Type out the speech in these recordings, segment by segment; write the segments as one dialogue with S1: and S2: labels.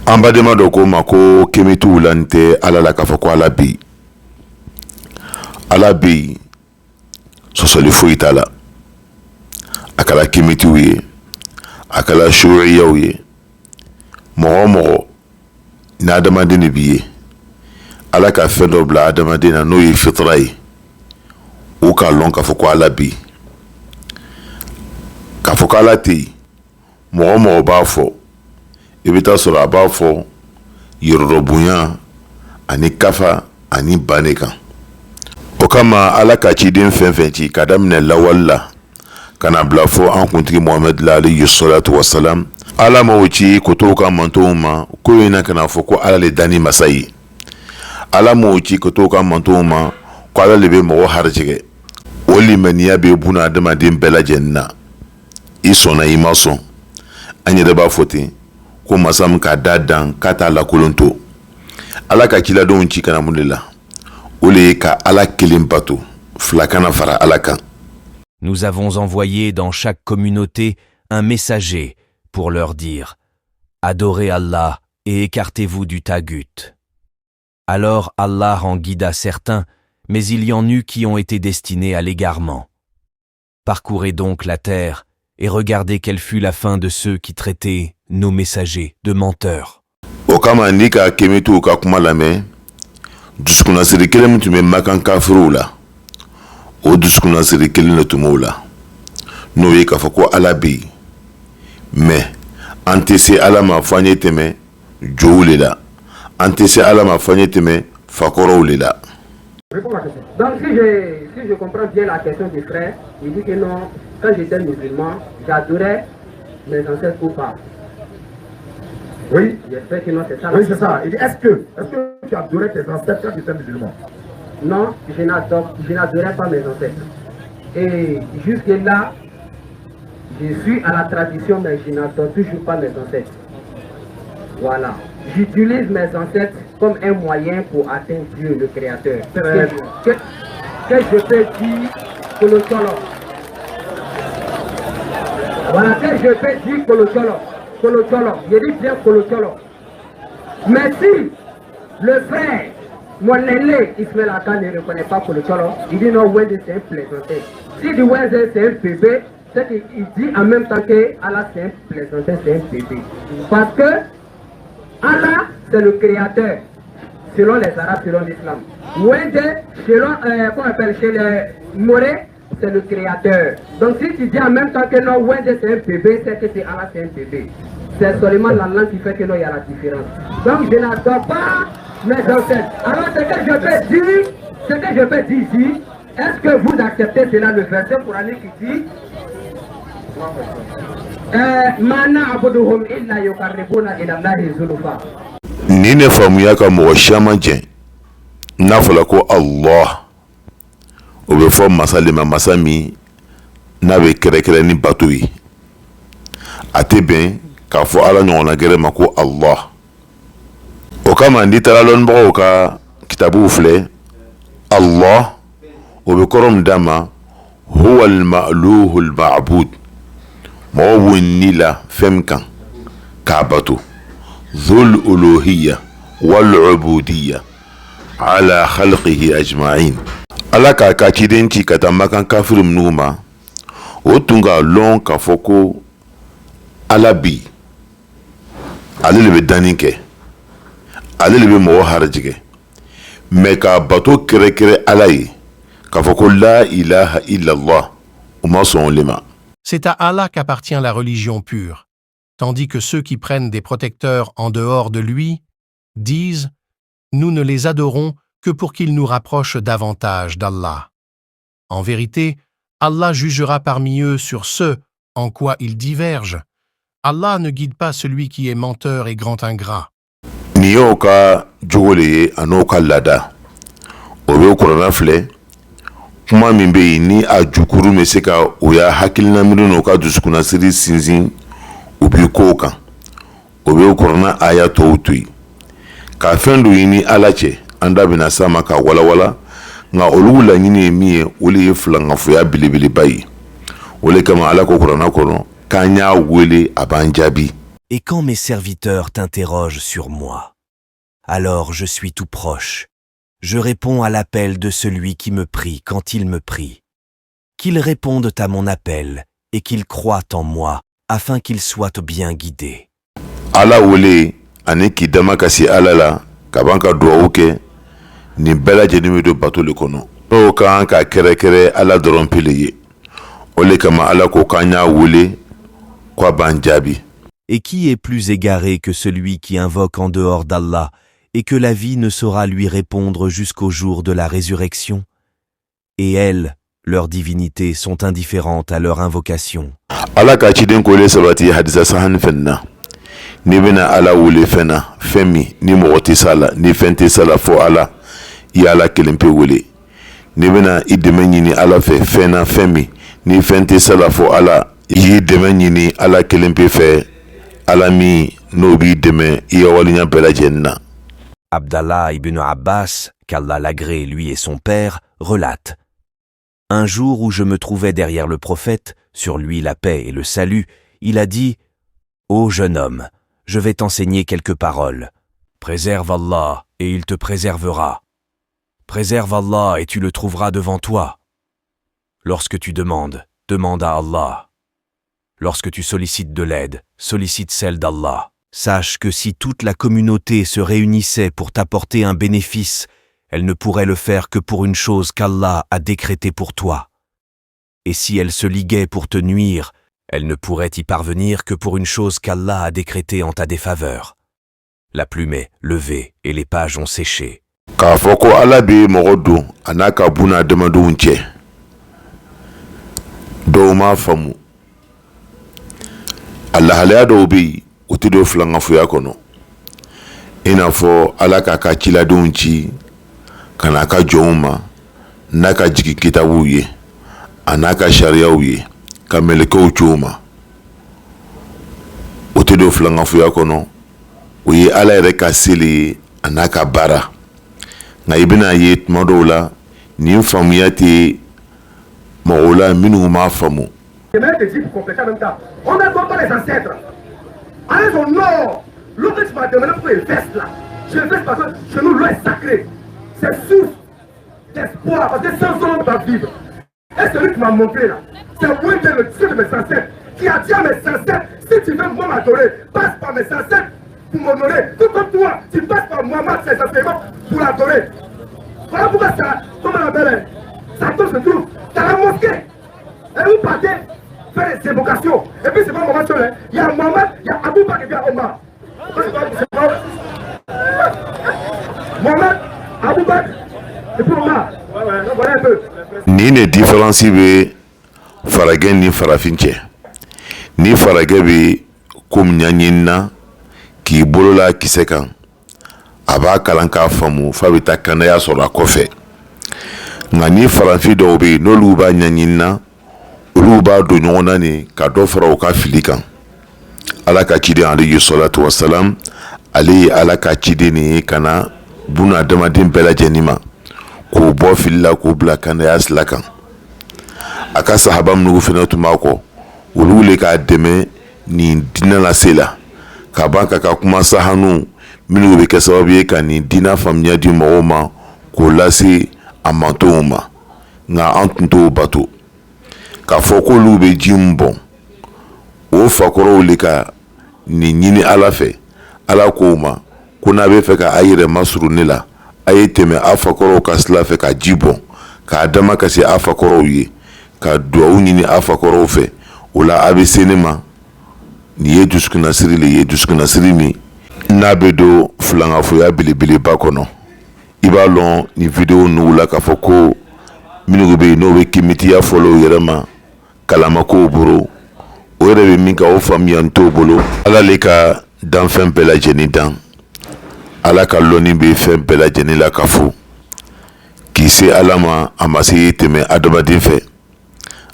S1: An badenma dɔ ko ma ko kemi t'u la n tɛ ala la k'a fɔ ko ala bɛ yen. Ala bɛ yen sɔsɔli foyi t'a la. A kɛra kemitiw ye, a kɛra suuriyaw ye, mɔgɔ o mɔgɔ ni adamaden de b'i ye, ala ka fɛn dɔ bila adamaden na n'o ye fitira ye, o k'a lɔn k'a fɔ ko ala bɛ yen. K'a fɔ ko ala tɛ yen, mɔgɔ o mɔgɔ b'a fɔ, i bɛ taa sɔrɔ a b'a fɔ yɔrɔdɔbonya ani kafa ani banne kan. O kama ala ka ciden fɛn fɛn ci ka daminɛ lawali la ka na bila fɔ an kuntigi Muhamɛdi la alayhi salatu wasalam, ala m'o ci ko to ka mantonw ma ko in na ka na fɔ ko ala le danni masa ye. Ala m'o ci ko to ka mantonw ma ko ala le bɛ mɔgɔ harijɛgɛ. O limaniya bɛ buna adamaden bɛɛ lajɛlen na. I sɔnna i ma sɔn, an yɛrɛ b'a fɔ ten ko masa min k'a da dan k'a t'a lakolon to. Ala ka ciladenw ci kana mun de la, o le ye ka ala kelen bato, fila kana fara ala kan.
S2: Nous avons envoyé dans chaque communauté un messager pour leur dire « Adorez Allah et écartez-vous du tagut ». Alors Allah en guida certains, mais il y en eut qui ont été destinés à l'égarement. Parcourez donc la terre et regardez quelle fut la fin de ceux qui traitaient nos messagers de menteurs.
S1: O kama ni ka kemitu ka kuma lamɛn, dusukunnasiri kelen min tun bɛ Makan kafiruw la, o dusukunnasiri kelen de tun b'o la, n'o ye k'a fɔ ko ala bɛ yen, mais an tɛ se ala ma fɔ an ye tɛmɛ jow le la, an tɛ se ala ma fɔ an ye tɛmɛ fakɔrɔw le la.
S3: Donc si je comprends bien la question du frère, il dit que non, quand j'étais musulman, j'adorais mes ancêtres ou pas.
S4: Oui,
S3: J'espère que non, c'est ça.
S4: oui, c'est ça. Il dit, est-ce que tu adorais tes ancêtres quand tu étais musulman?
S3: Non, je n'adorais pas mes ancêtres. Et jusque-là, je suis à la tradition, mais je n'adore toujours pas mes ancêtres. Voilà. J'utilise mes ancêtres comme un moyen pour atteindre Dieu, le Créateur. Que je peux dire que le solo. Voilà, que je peux dire que le solo. Je dis bien que le solo. Mais si le frère, mon aîné, Ismaël Aka ne reconnaît pas que le solo, il dit non, Wende c'est un plaisantin. Si dit Wende c'est un bébé, c'est qu'il dit en même temps que Allah c'est un plaisantin, c'est un bébé. Parce que Allah c'est le créateur, selon les Arabes, selon l'islam. Wende, selon, qu'on appelle chez les Morés, c'est le créateur. Donc si tu dis en même temps que non, Wende c'est un bébé, c'est que c'est Allah c'est un bébé. C'est seulement la langue qui fait que non, il y a la différence. Donc je n'adore pas mes ancêtres. Alors ce que je peux dire ici, est-ce que vous acceptez cela, le verset coranique qui dit Mana abuduhum illa yukarribuna ila Allahi zulufa.
S1: Ni ne faamuya ka mɔgɔ caman jɛn n'a fɔra ko Allah, o bɛ fɔ masa le ma, masa min n'a bɛ kɛrɛkɛrɛ ni bato ye, a tɛ bɛn k'a fɔ ala ɲɔgɔnna gɛrɛ ma ko Allah. O kama n'i taara lɔnnibagaw ka kitabuw filɛ, Allah o bɛ kɔrɔ min d'a ma huwa al-ma'luhu al-ma'bud, mɔgɔ b'o ni la fɛn min kan k'a bato, dhul uluhiyya wal ubudiyya ala khalqihi ajma'in. Ala k'a ka ciden ci ka taa Makan kafiru minnu ma, o tun k'a lɔn k'a fɔ ko ala bi, ale le bɛ danni kɛ, ale le bɛ mɔgɔ harijɛgɛ, mais k'a bato kɛrɛkɛrɛ ala ye, k'a fɔ ko la ilaha illallah, o ma sɔn o le ma.
S5: C'est à Allah qu'appartient la religion pure, tandis que ceux qui prennent des protecteurs en dehors de lui disent « Nous ne les adorons que pour qu'ils nous rapprochent davantage d'Allah. » En vérité, Allah jugera parmi eux sur ce en quoi ils divergent. Allah ne guide pas celui qui est menteur et grand ingrat.
S1: Ni y'o ka jogo le ye a n'o ka laada, o bɛ kuranna filɛ, kuma min bɛ yen ni a jukuru bɛ se ka o y'a hakilina miiri n'o ka dusukunnasiri sinsin u b'i kow kan, o bɛ kuranna aya tɔw to yen, ka fɛn dɔ ɲini ala cɛ, an da bɛna s'a ma ka walawala, nka olu laɲini ye min ye, o le ye filankafoya belebeleba ye. O le kama ala ko kuranna kɔnɔ k'an y'a wele a b'an jaabi.
S2: et quand mes serviteurs t'interrogent sur moi, alors je suis tout proche. Je réponds à l'appel de celui qui me prie quand il me prie. Qu'ils répondent à mon appel et qu'ils croient en moi afin qu'ils soient bien guidés.
S1: Ala wele ani k'i dama kasi ala la ka ban ka duwawu kɛ nin bɛɛ lajɛlen bɛ don bato le kɔnɔ. N'o kan ka kɛrɛkɛrɛ ala dɔrɔn pe le ye. O le kama ala ko k'an y'a wele k'a b'an jaabi.
S2: Et qui est plus égaré que celui qui invoque en dehors d'Allah et que la vie ne saura lui répondre jusqu'au jour de la résurrection? Et elles, leurs divinités, sont indifférentes à leur invocation.
S1: Ala ka ciden kole sabati hadisa sahan fenna. Ni bena ala wele fenna, femi ni mɔgɔ tɛ sa la, ni fɛn tɛ sa la fo ala, i ala kelen pe wele. Ni bena i dɛmɛ ɲini ala fɛ fɛn na fɛn min, ni fɛn tɛ sa la fo ala, i y'i dɛmɛ ɲini ala kelen pe fɛ, ala min n'o b'i dɛmɛ i ka waliɲa bɛɛ lajɛlen na.
S2: Abdallah ibn Abbas, qu'Allah l'agrée lui et son père, relate. Un jour où je me trouvais derrière le prophète, sur lui la paix et le salut, il a dit « Ô jeune homme, je vais t'enseigner quelques paroles. Préserve Allah et il te préservera. Préserve Allah et tu le trouveras devant toi. Lorsque tu demandes, demande à Allah. Lorsque tu sollicites de l'aide, sollicite celle d'Allah. Sache que si toute la communauté se réunissait pour t'apporter un bénéfice, elle ne pourrait le faire que pour une chose qu'Allah a décrétée pour toi. Et si elle se liguait pour te nuire, elle ne pourrait y parvenir que pour une chose qu'Allah a décrétée en ta défaveur. La plume est levée et les pages ont séché.
S1: K'a fɔ ko ala bɛ mɔgɔ don a n'a ka buna adamadenw cɛ. Dɔw m'a faamu. A lahalaya dɔw bɛ yen o tɛ don filankafoya kɔnɔ. I n'a fɔ ala k'a ka ciladenw ci ka n'a ka jɔnw ma n'a ka jigi kitabuw ye a n'a ka sariyaw ye ka mɛlɛkɛw ci o ma. O tɛ don filankafoya kɔnɔ. O ye ala yɛrɛ ka seli ye a n'a ka baara. Nka i bɛna ye tuma dɔw la nin faamuya tɛ mɔgɔw la minnu m'a faamu.
S4: Je vais te dire pour compléter en même temps. On ne voit pas les ancêtres. Allez au nord. L'eau que tu m'as demandé pour les vestes là. Je vais parce que chez nous l'eau est sacrée. C'est source d'espoir parce que sans eau on va vivre. Et celui qui m'a montré là, c'est Wendel, le Dieu de mes ancêtres, qui a dit à mes ancêtres, si tu veux moi m'adorer, passe par mes ancêtres pour m'honorer. Tout comme toi, tu passes par Mohamed, ses enseignements pour l'adorer. Voilà pourquoi ça, comment on appelle, ça tombe se trouve dans la mosquée. Et vous partez faire des évocations. Et puis c'est pas Mohamed seul, il y a Mohamed, il y a Abou Bakr et il y a Omar. Mohamed, Abou Bakr et puis Omar. Voilà un peu.
S1: Ni ne différence bɛ faragɛ ni farafin cɛ. Ni faragɛ bɛ ko ɲaɲini na k'i bolo la kisɛ kan a b'a kalan k'a faamu f'a bɛ taa kɛnɛya sɔrɔ a kɔfɛ. Nka ni farafin dɔw bɛ yen n'olu b'a ɲaɲini na olu b'a don ɲɔgɔn na ni ka dɔ fara u ka fili kan. Ala ka ciden alayhi salatu wa salam ale ye ala ka ciden nin ye ka na buna adamaden bɛɛ lajɛlen ma k'o bɔ fili la k'o bila kɛnɛya sira kan. A ka sahaba minnu fana tun b'a kɔ olu wele k'a dɛmɛ nin diinɛ lase la ka ban ka kuma sahanu minnu bɛ kɛ sababu ye ka nin diinɛ faamuya di mɔgɔw ma k'o lase a mantonw ma. Nka an tun t'o bato k'a fɔ k'olu bɛ ji min bɔn o fakɔrɔw le ka nin ɲini ala fɛ. Ala k'o ma ko n'a bɛ fɛ ka a yɛrɛ masuru ne la a ye tɛmɛ a fakɔrɔw ka sira fɛ ka ji bɔn k'a dama ka se a fakɔrɔw ye ka duwawu ɲini a fakɔrɔw fɛ. O la a bɛ se ne ma nin ye dusukunnasiri le ye dusukunnasiri min n'a bɛ don filankafoya belebeleba kɔnɔ. I b'a lɔn nin video ninnu la k'a fɔ ko minnu bɛ yen n'o bɛ kimitiya fɔlɔ u yɛrɛ ma kalama kow bolo o yɛrɛ bɛ min ka o faamuya n t'o bolo. Ala le ka danfɛn bɛɛ lajɛlen dan. Ala ka lɔnni bɛ fɛn bɛɛ lajɛlen la ka fo k'i se ala ma a ma se tɛmɛ adamaden fɛ.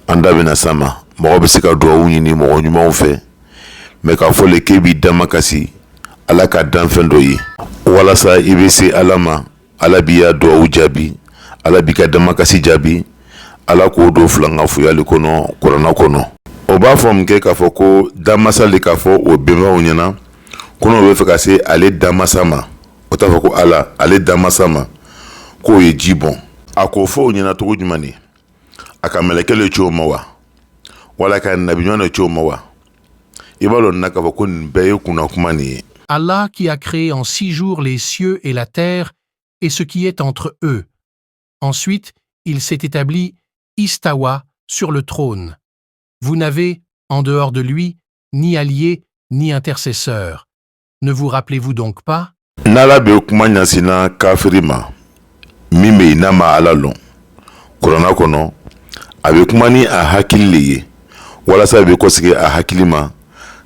S1: An da bɛna s'a ma mɔgɔ bɛ se ka duwawu ɲini mɔgɔ ɲumanw fɛ mɛ k'a fɔ le k'e b'i dama kasi ala ka danfɛn dɔ ye walasa i bɛ se ala ma ala b'i ya duwawu jaabi ala b'i ka dama kasi jaabi ala k'o don filankafoya le kɔnɔ kuranɛ kɔnɔ. o b'a fɔ mun kɛ k'a fɔ ko damasa de k'a fɔ o bɛnbaw ɲɛna ko n'o bɛ fɛ ka se ale damasa ma o t'a fɔ ko ala ale damasa ma k'o ye ji bɔn a k'o fɔ o ɲɛna cogo jumɛn de a ka mɛlɛkɛ le cogo ma wa wala ka nabiɲuman le cogo ma wa i b'a dɔn na k'a fɔ ko nin bɛɛ ye kunna kuma nin ye.
S5: Allah qui a créé en 6 jours les cieux et la terre et ce qui est entre eux. Ensuite, il s'est établi Istawa sur le trône. Vous n'avez, en dehors de lui, ni allié, ni intercesseur. Ne vous rappelez-vous donc pas?
S1: N'ala be kuma ɲasina kafiri ma min be yen n'a ma ala lɔn kuranna kɔnɔ a be kuma ni a hakili le ye walasa a be kɔsegi a hakili ma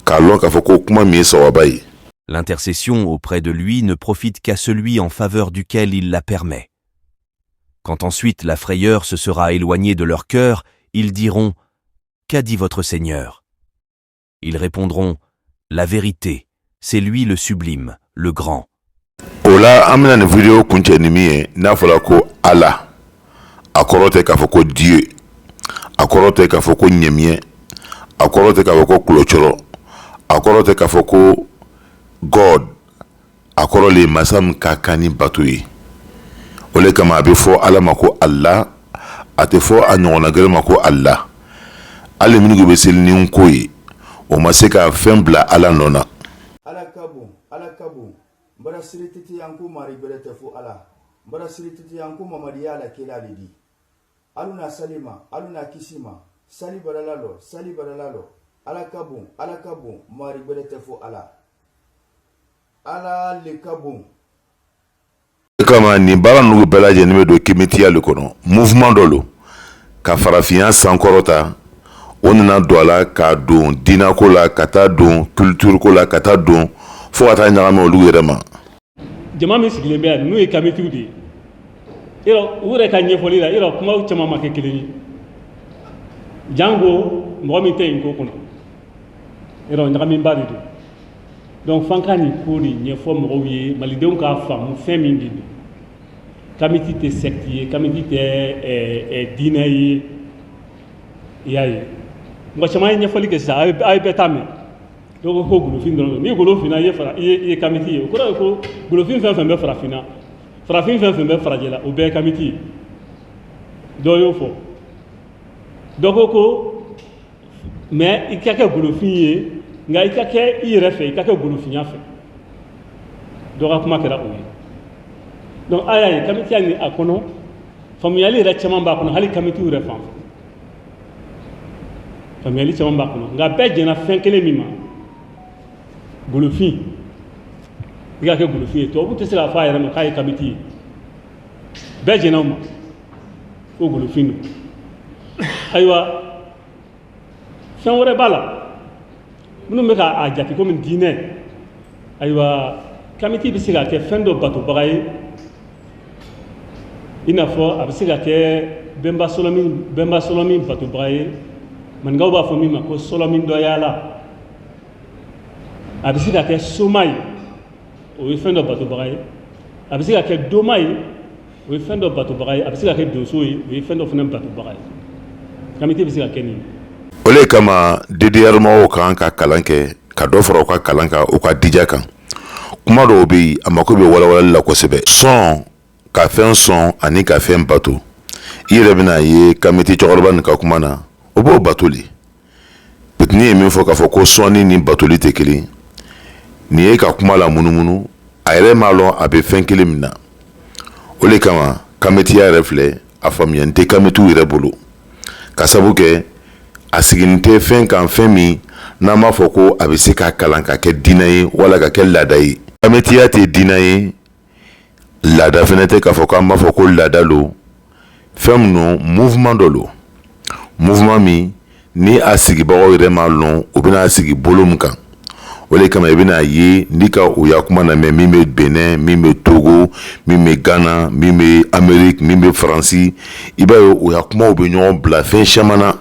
S1: k'a lɔn k'a fɔ ko kuma min ye sawaba ye.
S2: L'intercession auprès de lui ne profite qu'à celui en faveur duquel il la permet. Quand ensuite la frayeur se sera éloignée de leur cœur, ils diront « Qu'a dit votre Seigneur ?» Ils répondront « La vérité, c'est lui le sublime, le grand. »
S1: O la an bena nin video kuncɛ ni min ye n'a fɔra ko ala a kɔrɔ tɛ k'a fɔ ko dieu a kɔrɔ tɛ k'a fɔ ko ɲɛmiɲɛ a kɔrɔ tɛ k'a fɔ ko kulocɔrɔ a kɔrɔ tɛ k'a fɔ ko God a kɔrɔ le masa min ka kan ni bato ye o le kama a bɛ fɔ ala ma ko Allah a tɛ fɔ a ɲɔgɔnna gɛrɛ ma ko Allah hali minnu bɛ seli ni ko ye o ma se ka fɛn bila ala nɔ na.
S6: Ala ka bon mbara sirititi yanku mari belete fu ala mbara sirititi yanku mamadi ala kila lidi aluna salima aluna kisima sali baralalo ala ka bon mari belete fu ala ala le ka bon.
S1: Kama ni baara nugu bɛɛ lajɛlen bɛ don kimitiya le kɔnɔ mouvement dɔ lo ka farafinya sankɔrɔta o nana don a la ka don diinako la ka taa don culture ko la ka taa don fo ka taa ɲagami olu yɛrɛ ma.
S7: Jama min sigilen bɛ yan n'u ye kamitiw de ye yɔrɔ u yɛrɛ ka ɲɛfɔli la yɔrɔ kumaw caman ma kɛ kelen ye jango mɔgɔ min tɛ yen ko kɔnɔ yɔrɔ ɲagaminba de don donc f'an ka nin ko de ɲɛfɔ mɔgɔw ye malidenw k'a faamu fɛn min de don kamiti tɛ secte ye kamiti tɛ diinɛ ye i y'a ye mɔgɔ caman ye ɲɛfɔli kɛ sisan a ye bɛɛ ta mɛn dɔw ko golofin dɔrɔn ni golofinna i ye kamiti ye o kɔrɔ ye ko golofin fɛn fɛn bɛ farafinna farafin fɛn fɛn bɛ farajɛ la o bɛɛ ye kamiti ye dɔw y'o fɔ dɔ ko mais i ka kɛ golofin ye nka i ka kɛ i yɛrɛ fɛ i ka kɛ golofinya fɛ dɔ ka kuma kɛra o ye donc a y'a ye kamitiya ni a kɔnɔ faamuyali yɛrɛ caman b'a kɔnɔ hali kamitiw yɛrɛ fan fɛ faamuyali caman b'a kɔnɔ nka bɛɛ jɛnna fɛn kelen min ma golofin i ka kɛ golofin ye tubabu tɛ se k'a fɔ a yɛrɛ ma k'a ye kamiti ye bɛɛ jɛnna o ma ko golofin don ayiwa fɛn wɛrɛ b'a la minnu bɛ k'a jate komi diinɛ ayiwa kamiti bɛ se ka kɛ fɛn dɔ batobaga ye i n'a fɔ a bɛ se ka kɛ bɛnba sɔlɔmin batobaga ye maninkaw b'a fɔ min ma ko sɔlɔmin dɔyala a bɛ se ka kɛ soma ye o ye fɛn dɔ batobaga ye a bɛ se ka kɛ doma ye o ye fɛn dɔ batobaga ye a bɛ se ka kɛ donso ye o ye fɛn dɔ fana batobaga ye kamiti bɛ se ka kɛ nin ye.
S1: O le kama DDR mɔgɔw kan ka kalan kɛ ka dɔ fara u ka kalan kan u ka dija kan kuma dɔw bɛ yen a mako bɛ walawalali la kosɛbɛ sɔn ka fɛn sɔn ani ka fɛn bato i yɛrɛ bɛna ye kamiti cɛkɔrɔba nin ka kuma na o b'o bato le pitini ye min fɔ k'a fɔ ko sɔnni ni batoli tɛ kelen nin ye ka kuma la munumunu a yɛrɛ m'a lɔn a bɛ fɛn kelen min na o le kama kamitiya yɛrɛ filɛ a faamuyali tɛ kamitiw yɛrɛ bolo ka sabu kɛ a siginin tɛ fɛn kan fɛn min n'an b'a fɔ ko a bɛ se ka kalan ka kɛ diinɛ ye wala ka kɛ laada ye kamitiya tɛ diinɛ ye laada fɛnɛ tɛ k'a fɔ k'an b'a fɔ ko laada lo fɛn min don mouvement dɔ lo mouvement min ni a sigibagaw yɛrɛ m'a lɔn u bɛna a sigi bolo min kan o de kama i bɛna ye n'i ka o ya kuma lamɛn min bɛ Benin min bɛ Togo min bɛ Ghana min bɛ Amérique min bɛ Faransi i b'a ye o ya kumaw bɛ ɲɔgɔn bila fɛn caman na